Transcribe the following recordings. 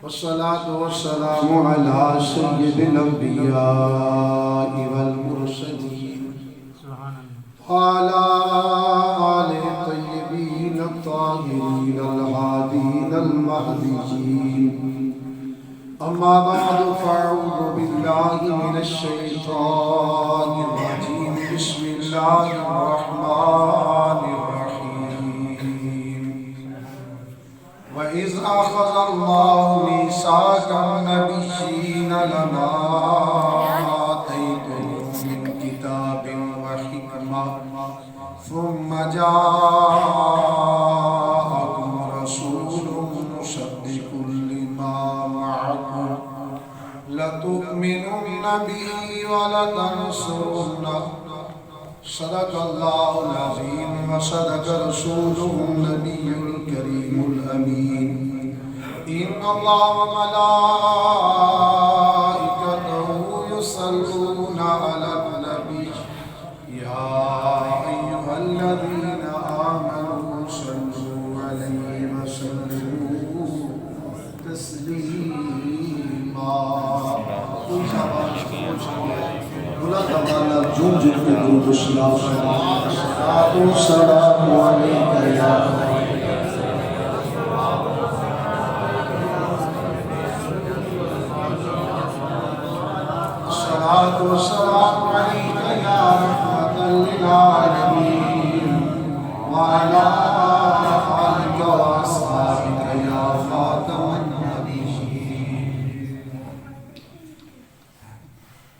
والصلاة والسلام على سيد الأنبياء والمرسلين وعلى آل الطيبين الطاهرين الهادين المهديين. أما بعد فأعوذ بالله من الشيطان الرجيم. بسم الله الرحمن الرحيم. وإذ أخذ الله ميثاق النبيين لما آتيتكم من كتاب وحكمة ثم جاءكم رسول مصدق لما معكم لتؤمنن به ولتنصرنه. صدق الله العظيم وصدق رسوله النبي الكريم الأمين. إن الله وملائكته يصلون على النبي يا أيها الذين آمنوا صلوا عليه وسلموا تسليما. بلند آواز جھوم جھوم کے درود و سلام السلام علیک یا الصلاة والسلام علیک یا رحمة للعالمین وعلى آلک واصحابک یا خاتم النبیین.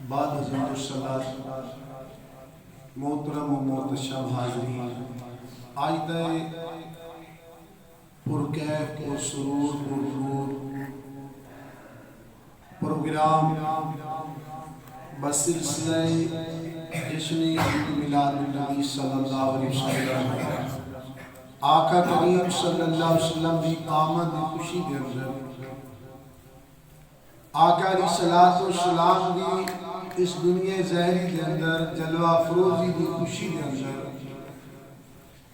بعد حضرت الصلاة محترم و محتشم حاضرین، آئیدہ پرکیف و سرور پرنور پروگرام بسلسلہ جشن میلاد النبی صلی اللہ علیہ وسلم آقا کریم صلی اللہ علیہ وسلم بھی آمد خوشی دے اندر آقا علیہ الصلوۃ والسلام دی اس دنیا ظاہری دے اندر جلوہ فروزی دی خوشی دے اندر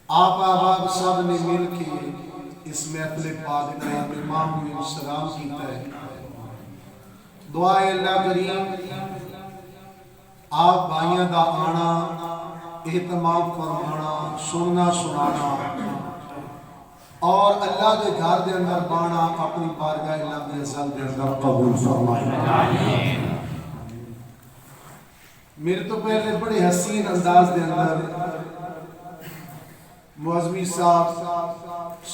آپ احباب سب نے مل کے اس محفل پاک کا اہتمام و سلام کیتا ہے. دعائے اللہ کریم آپ بھائیاں دا آنا، اہتمام فرمانا، سننا سنانا اور اللہ کے گھر دے اندر بانا اپنی بارگاہ اللہ کے عزت دے اندر قبول فرمائے. میرے تو پہلے بڑے حسین انداز دے اندر معظمی صاحب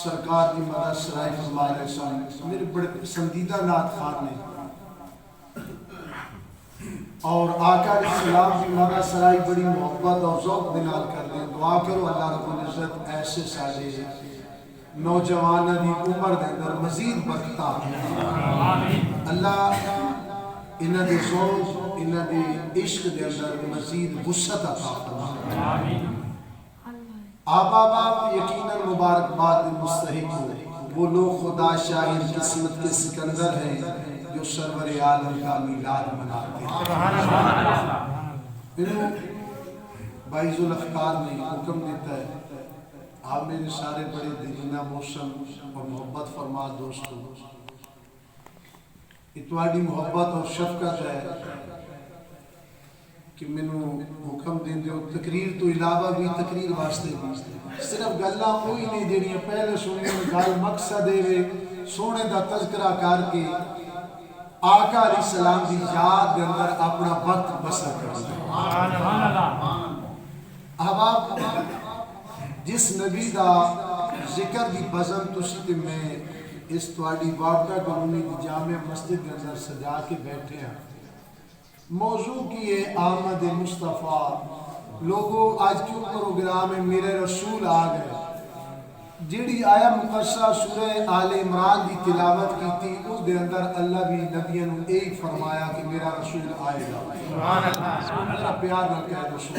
سرکار کی مدد سرائی فرما رہے سن. میرے بڑے پسندیدہ نعت خان نے اور آقا علیہ السلام کی مدد سرائی بڑی محبت اور ذوق دنال کر رہے ہیں. دعا کرو اللہ رب العزت ایسے سارے نوجوانوں کی عمر دے اندر مزید برکتاں اللہ انہاں دے ذوق انہاں دے عشق دے اندر مزید وسعت عطا فرمائے. آپ یقیناً مبارکباد مستحق ہو وہ لوگ خدا شاہر قسمت کے سکندر ہیں جو سرور عالم کا میلاد مناتے ہیں. انہوں بھائی ذوالفقار نے حکم دیتا ہے آپ میرے سارے بڑے دلینہ موسم اور محبت فرما دوستو اتواڈی محبت اور شفقت ہے کہ منوں حکم دیں دیو تقریر تو علاوہ بھی تقریر واسطے بھی صرف گلاں کوئی نہیں جڑیاں پہلے سننے گل مقصد ہے سونے دا تذکرہ کر کے آقا علیہ السلام دی یاد دے اندر اپنا وقت بسر کرنا. احباب جس نبی دا ذکر دی بزم تسی تے میں اس تواڈی وابطہ کلونی دی جامع مسجد کے اندر سجا کے بیٹھے ہیں. موضوع کی ہے آمد مصطفیٰ. لوگوں آج کیوں پروگرام میں میرے رسول آ گئے جیڑی آیا مقصہ سورہ آل عمران دی تلاوت کی تھی اس دے اندر اللہ بھی نبیوں نے ایک فرمایا کہ میرا رسول آئے گا. میرا پیار نہ کہہ رسول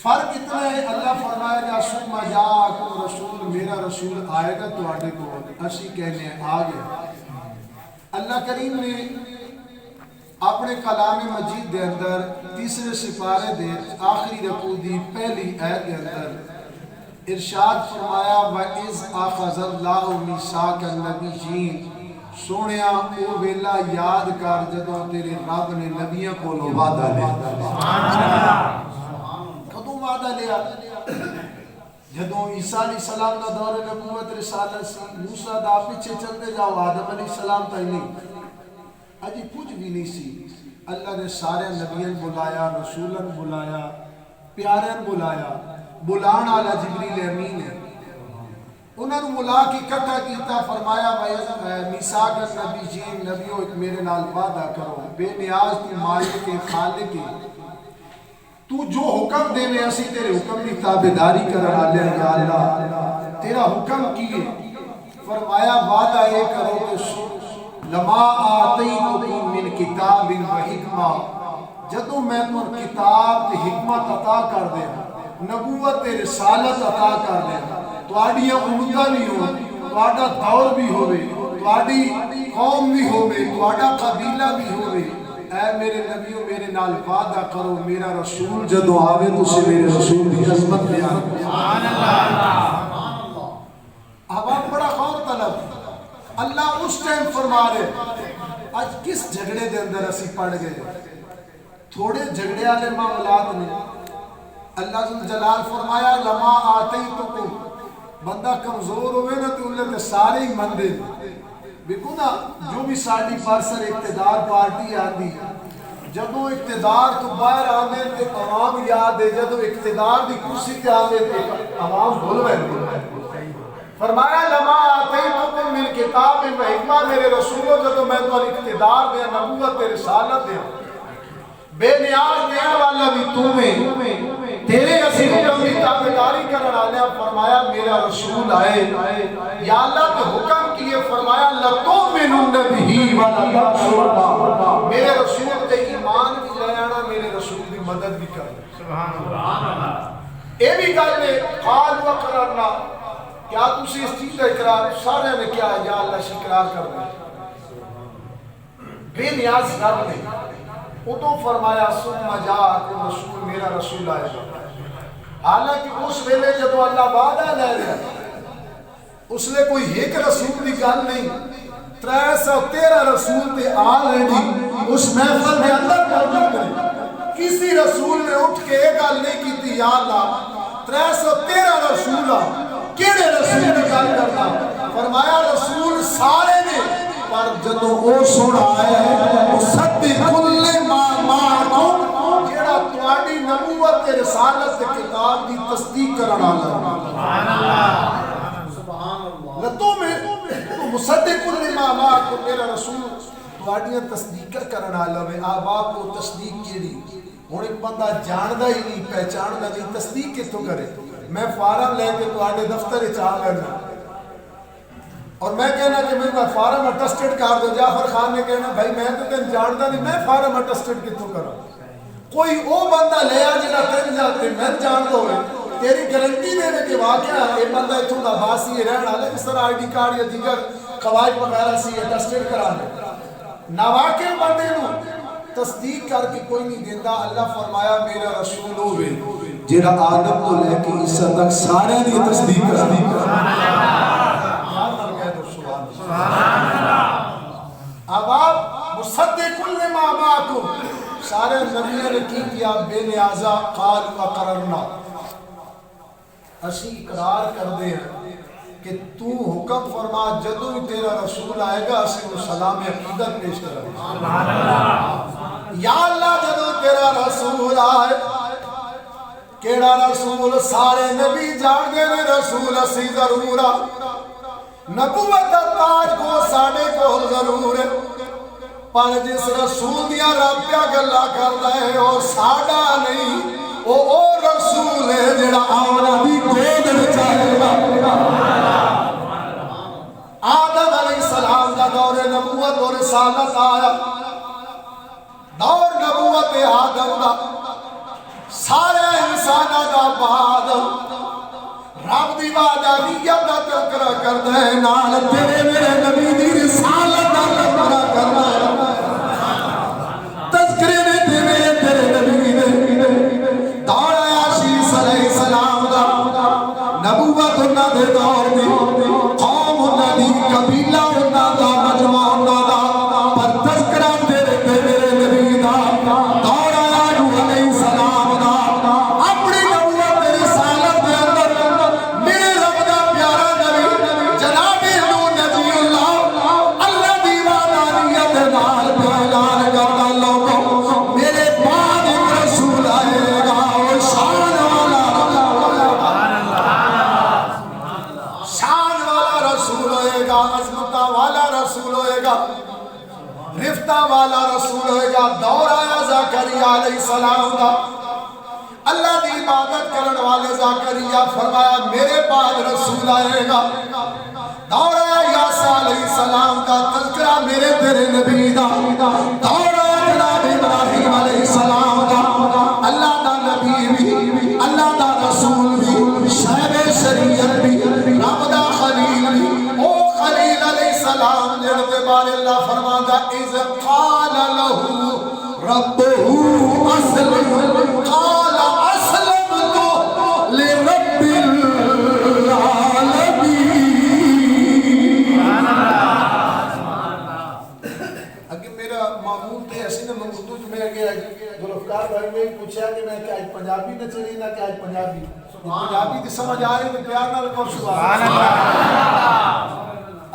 فرق اتنا ہے اللہ فرمائے گا ثم جاءکم رسول میرا رسول آئے گا تو آٹے کو اسی کہنے آ گیا. اللہ کریم نے اپنے کلام مجید دے اندر تیسرے سپارے دے آخری رکوع دی پہلی آیت دے اندر ارشاد فرمایا وَإِذْ أَخَذَ اللَّهُ مِيثَاقَ النَّبِيِّينَ سونیا او ویلا یاد کر جدوں تیرے رب نے نبیوں کو وعدہ لیا کدوں وعدہ لیا جدوں عیسیٰ علیہ السلام دا دور نبوت رسالت سی موسیٰ دا پیچھے چلتے جاؤ آدم علیہ السلام تا ہی نہیں اجی کچھ بھی نہیں سی اللہ نے سارے نبیوں بلایا رسولوں بلایا پیاروں بلایا بلان والا جبریل امین ہے انہوں نے ملا کے اکٹھا کیتا فرمایا میثاق النبیین نبیوں ایک میرے نال وعدہ کرو بے نیاز تو مالک کے خالق کے تو جو حکم دے میں اسی تیرے حکم کی تابعداری کرنا لے یا اللہ تیرا حکم کیے فرمایا وعدہ یہ کرو کہ لما آتیتکم من کتاب و حکمہ جدوں میں تمہیں کتاب تے حکمت عطا کر دے نبوت تے رسالت عطا کر دے تواڈیاں امتاں بھی ہو تواڈا دور بھی ہوے تواڈی قوم بھی ہوے تواڈا قبیلہ بھی ہوے اے میرے نبیوں میرے نال وعدہ کرو میرا رسول جدوں آوے تو میرے رسول کی عظمت بیان سبحان اللہ عوام بڑا غور طلب اللہ اس ٹائم فرما رہے آج کس جھگڑے دے اندر اسی پڑ گئے تھوڑے جھگڑے والے معاملات نے اللہ ذو جلال فرمایا لما آتیتکم بندہ کمزور ہوئے نا تو انہیں سارے ہی مندے دیکھو نا جو بھی ساڑی پرسر اقتدار پارٹی آدھی جدو اقتدار تو باہر آنے تے عوام یاد ہے جدو اقتدار دی کرسی تے آنے تے عوام بھول گئے فرمایا لما آتیتکم من کتاب و حکمہ میرے رسولوں جدو میں تو اقتدار دیا نبوت رسالت دیا بے نیاز دینے والا بھی تمہیں تیرے اسی حکم کی تابعداری کرنا آلیا فرمایا میرا رسول آئے یا اللہ کے حکم کیے فرمایا لَتُؤْمِنُنَّ بِهِ وَلَتَنْصُرُنَّهُ میرے رسول تے ایمان بھی لے آنا میرے رسول کی مدد بھی کرنا سبحان اللہ اے بھی گل نے قال وقررنا کیا تسی اس چیز کا اقرار سارے نے کیا یا اللہ سے اقرار کرنا بے نیاز رب نے وہ تو فرمایا ثم جاءکم رسول میرا رسول آئے گا حالانکہ اس ویلے جب اللہ وعدہ لے رہا اس نے کوئی ایک رسول کی گل نہیں 313 رسول تے آلریڈی اس محفل میں اندر موجود ہے کسی رسول نے اٹھ کے ایک گل نہیں کی تھی یا اللہ 313 رسول کیڑے رسول کی گل کرنا فرمایا رسول سارے نے پر جدو او سونا ہے مصدق کل ما معکم جیڑا تواڈی نبوت تے رسالت تے کتاب دی تصدیق کرنا سبحان اللہ سبحان اللہ لتو میں مصدق کل ما معکم میرا رسول تواڈیاں تصدیق کرنا والا ہے آپ کو تصدیق کیڑی ہن ایک بندہ جاندا ہی نہیں پہچاندا نہیں تصدیق کتوں کرے میں فارم لے کے تواڈے دفتر وچ آ لینا اور میں کہنا کہ میں فارم اٹسٹڈ کر دو جعفر خان نے کہنا بھائی میں تو تین جانتا نہیں میں فارم اٹسٹڈ کتوں کرا کوئی او بندہ لے آ جنہا تین جانتے میں جانتا ہوئے تیری گارنٹی دینے کے واقعہ یہ بندہ اتوں دا باسی ہے رہنا ہے اس طرح آئی ڈی کارڈ یا دیگر قواعد وغیرہ سی اٹسٹڈ کرانے نواقع بندے نو تصدیق کر کے کوئی نہیں دیتا اللہ فرمایا میرا رسول ہوئے جیڑا آدم تو لے کے عیسیٰ تک سارے دی تصدیق کرا اب آپ مصدق کل ما معکم سارے نبیوں نے کی کیا بے نیازہ قال وقررنا اسی اقرار کر دے ہیں کہ تو حکم فرما جدو ہی تیرا رسول آئے گا اسی وہ سلام عقیدت پیش کریں یا اللہ جدو تیرا رسول آئے کیڑا رسول سارے نبی جان گے رسول اسی ضرورا نبوت تاج کو ساڑے کو ضرور ہے پر جس رسول دیا ربیہ گلہ کرتا ہے اور ساڑا نہیں او رسول ہے جڑا آونا بھی گود چاہے گا آدم علیہ السلام کا دور نبوت اور رسالت آیا دور نبوت آدم کا سارے انسانہ کا بعد رب دی وعدانیت دا تذکرہ کردا ہے نال تیرے میرے نبی دی رسالت دا تذکرہ کردا ہے تذکرے نے تیرے نبی دے دور عیسیٰ علیہ السلام دا رسول ہوئے گا، عظمتہ والا رسول ہوئے گا، رفتہ والا رسول ہوئے گا۔ دور آیا زکریا علیہ السلام کا، اللہ دی عبادت کرن والے زکریا فرمایا میرے بعد رسول آئے گا۔ دور آیا یاسا علیہ السلام کا، تذکرہ میرے تیرے نبی دا۔ دور آیا جناب ابراہیم علیہ السلام کا، اللہ دا نبی بھی، اللہ دا رسول بھی، شاہد شریعت بھی، رب دا خلیل بھی۔ او خلیل علیہ السلام جڑتے بارے اللہ فرماتا اِذْ قَالَ لَهُ رَبُّهُ أَسْلِمْ قَالَ أَسْلَمْتُ لِرَبِّ الْعَالَمِينَ۔ اگر میرا معمول تھے ایسی نے منگتو جو میں گیا گلفکار بھائی میں پوچھا کہ میں کیا پنجابی نہ چلی نہ کیا پنجابی پنجابی کی سمجھ آئے تو پیار نہ لکھو سبحان اللہ۔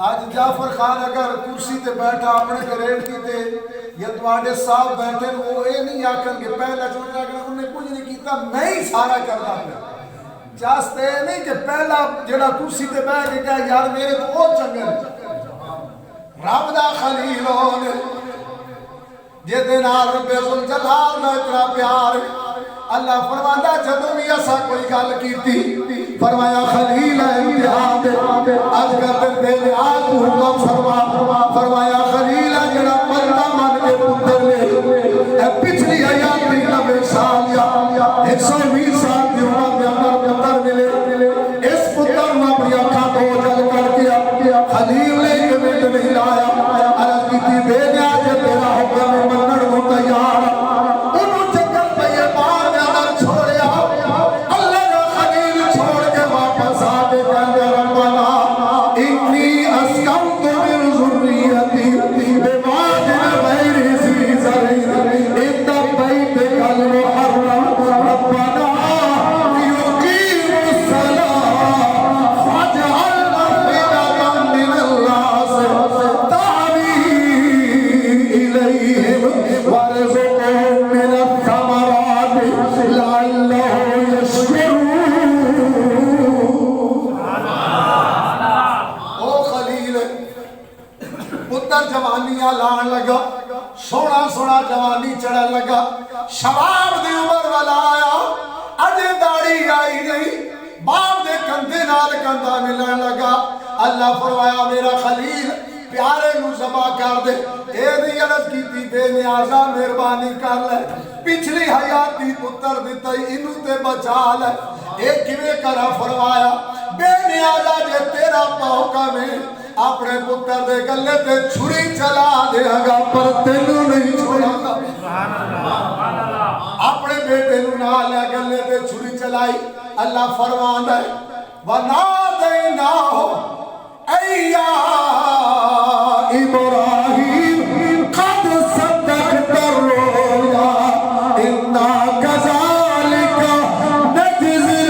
آج جعفر خان اگر کرسی تے بیٹھا اپنے کریٹ کی تے یا تمہارے صاحب بیٹھے وہ اے نہیں آکھن کہ پہلا چوٹا کہ انہوں نے کچھ نہیں کیتا میں ہی سارا کرنا پہ چاہتے نہیں کہ پہلا جڑا کرسی تے بیٹھ کے کہا یار میرے تو وہ چنگل رب دا خلیل ہونے جے دینار رب ذوالجلال دا اتنا پیار اللہ فرماتا جدوں بھی ایسا کوئی گل کیتی فرمایا خلیل امتحان دے اج کر دے آج حکم فرمایا خلیل جڑا بندہ من کے پتر نے پچھلی حیات میں 90 سال یا 120 سال کی عمر میں اندر پتر ملے اس پتر نے اپنی آنکھاں کو جل کر کے خلیل نے ایک منٹ نہیں لایا عرض کی بے نیاز تیرا حکم منن کو تیار انہوں چکر پہ یہ بار لان لگا سونا سونا جوانی چڑھن لگا شباب دی عمر والا آیا اجے داڑھی آئی نہیں باپ دے کندھے نال کندھا ملن لگا اللہ فرمایا میرا خلیل پیارے نو ذبح کر دے اے دی عرض کیتی بے نیازا مہربانی کر لے پچھلی حیاتی پتر دتا اینو تے بچا لے اے کیویں کرا فرمایا بے نیازا جے تیرا حکم ہے اپنے پتر دے گلے تے چھری چلا دے گا پر تینوں نہیں چھوڑا گا اپنے بیٹے نو نال گلے تے چھری چلائی اللہ فرماندا ہے وَنَادَيْنَاهُ اَيْ يَا إِبْرَاهِيمُ قَدْ صَدَّقْتَ الرُّؤْيَا إِنَّا كَذَلِكَ نَجْزِي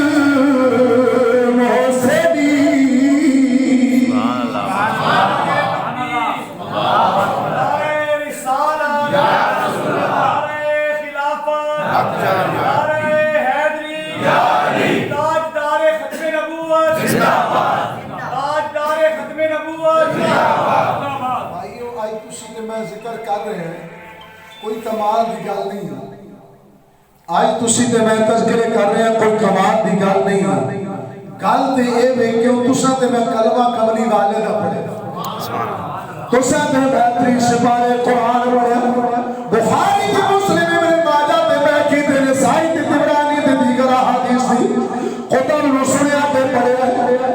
ذکر کر رہے ہیں کوئی کمال دی گل نہیں ہے آج تسی تے میں تذکرے کر رہے ہیں کوئی کمال دی گل نہیں ہے گل تے اے وے کیوں تساں تے میں کلمہ قبلی والے دا پڑھے تساں تے بہترین سپارے قرآن پڑھے بخاری تے مسلم ابن ماجہ تے بیٹھی تے نسائی تے طبرانی تے دیگر احادیث دی قطب رسولیہ تے پڑھے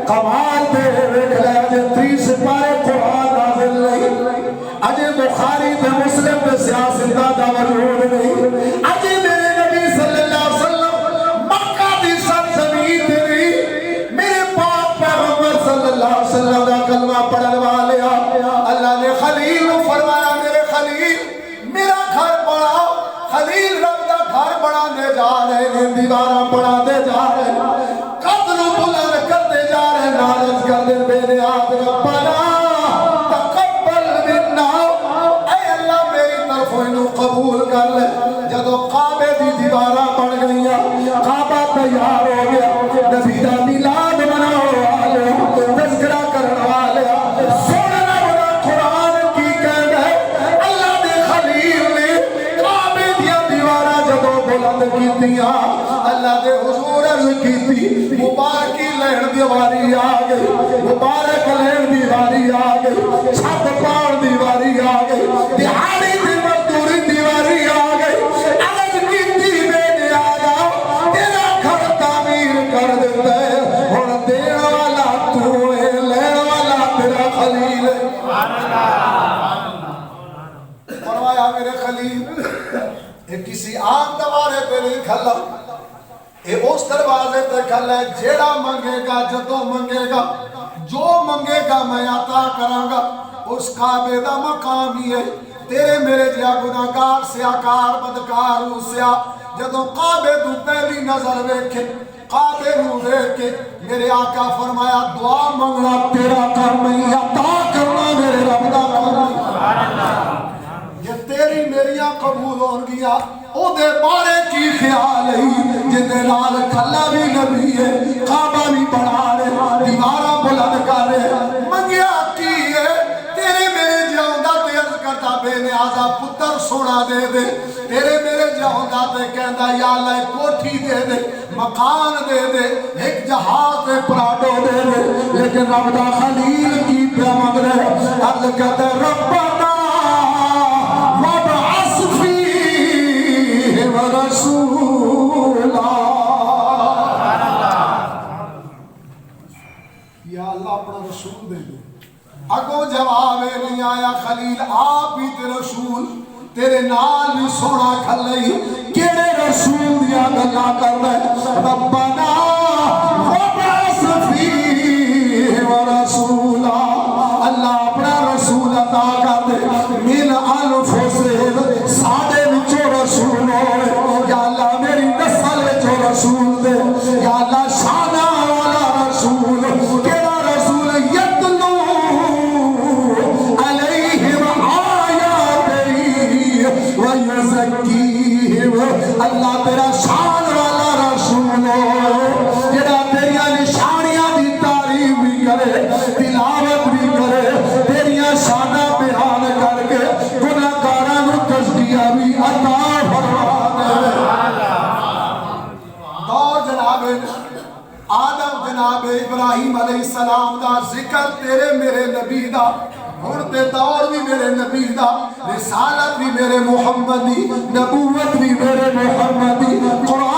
کمال تے ویکھ لے بہترین سپارے قرآن نازل نہیں اجے بخاری تے مسلم تے سیاست دا وجود نہیں اجے میرے نبی صلی اللہ علیہ وسلم مکہ دی سرزمین تے نہیں میرے پاک پیغمبر صلی اللہ علیہ وسلم دا کلمہ پڑھن والے اللہ نے خلیل فرمایا میرے خلیل فرمایا میرے خلیل یہ کسی عام دوارے پہ نہیں کھلا، یہ اس دروازے پہ کھلا ہے جیڑا منگے گا جدو منگے گا جو منگے گا میں عطا کراں گا۔ اس کعبے دا مقام ہی ہے تیرے میرے جیا گناہگار سیاکار بدکار اسیا جدو کعبے تو پہلی نظر ویکھے کعبے نو دیکھ کے میرے آقا فرمایا دعا منگنا تیرا کام ہے، عطا کرنا میرے رب دا کام ہے۔ یہ تیری میریاں قبول ہون گیا او دے بارے کی خیال ہے جدے نال کھلا بھی نبی ہے کعبہ بھی بنا رہے دیوارہ بلند کر رہے منگیا کی ہے تیرے میرے جاؤندہ تے عرض کرتا بے نیازہ پتر سونا دے دے تیرے میرے جاؤندہ تے کہندہ یا اللہ کوٹھی دے دے مکان دے دے ایک جہاز دے پراڈو دے دے لیکن رب دا خلیل کی پہ مگ رہے عرض کہتے ربنا وابعث فیہم رسولا یا اللہ اپنا رسول دے دے اگو جواب نہیں آیا خلیل آپ ہی تے رسول تیرے نال بھی سونا کھلئی کیڑے رسول دیا گلا کر رہے ربنا وابعث فیہم رسولا اللہ اپنا رسول عطا کر دے من انفسہم ساڈے وچوں رسول ہوئے یا اللہ میری نسل وچوں رسول دے یا اللہ شانہ والا رسول کیڑا رسول یتلو علیہم آیاتہ ویزکیہم اللہ تیرا شان والا رسول ہو جڑا تیریاں نشانیاں دی تعریف بھی کرے تلاوت بھی کرے تیریاں شانہ بیان کر کے گناہگاراں نو تزکیہ بھی عطا فرما دے۔ دور جناب آدم جناب ابراہیم علیہ السلام دا ذکر تیرے میرے نبی دا ہونتے دور بھی میرے نبی دا رسالت بھی میرے محمدی نبوت بھی میرے محمدی قرآن